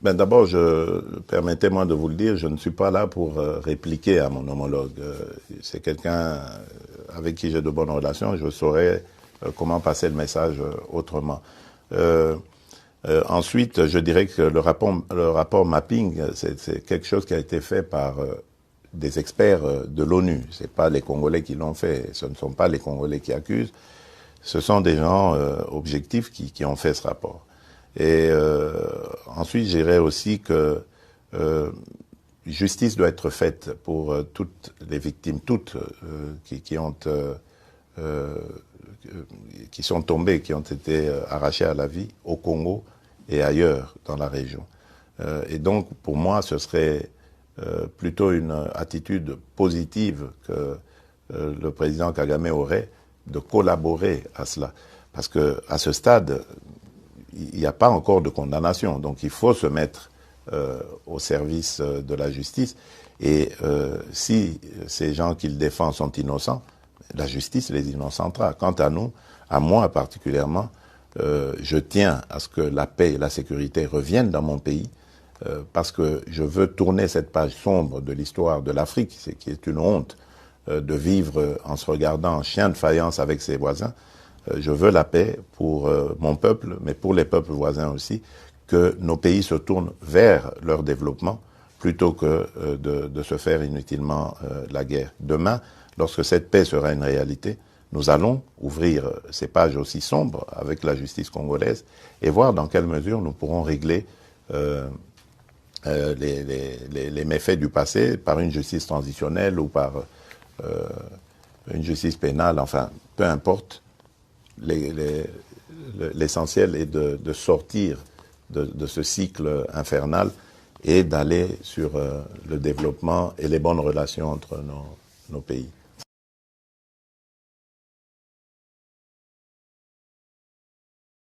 Ben d'abord, permettez-moi de vous le dire, je ne suis pas là pour répliquer à mon homologue. C'est quelqu'un avec qui j'ai de bonnes relations. Je saurais comment passer le message autrement. Ensuite, je dirais que le rapport mapping, c'est quelque chose qui a été fait par des experts de l'ONU. C'est pas les Congolais qui l'ont fait. Ce ne sont pas les Congolais qui accusent. Ce sont des gens objectifs qui ont fait ce rapport. Et ensuite, je dirais aussi que justice doit être faite pour toutes les victimes, toutes qui sont tombées, qui ont été arrachées à la vie au Congo et ailleurs dans la région. Et donc, pour moi, ce serait plutôt une attitude positive que le président Kagame aurait de collaborer à cela. Parce que à ce stade, il n'y a pas encore de condamnation. Donc il faut se mettre au service de la justice. Et si ces gens qu'il défend sont innocents, la justice les innocentera. Quant à nous, à moi particulièrement, je tiens à ce que la paix et la sécurité reviennent dans mon pays, parce que je veux tourner cette page sombre de l'histoire de l'Afrique, qui est une honte de vivre en se regardant en chien de faïence avec ses voisins. Je veux la paix pour mon peuple, mais pour les peuples voisins aussi, que nos pays se tournent vers leur développement plutôt que de se faire inutilement la guerre. Demain, lorsque cette paix sera une réalité, nous allons ouvrir ces pages aussi sombres avec la justice congolaise et voir dans quelle mesure nous pourrons régler les méfaits du passé par une justice transitionnelle ou par une justice pénale, enfin, peu importe. L'essentiel est de sortir de ce cycle infernal et d'aller sur le développement et les bonnes relations entre nos pays.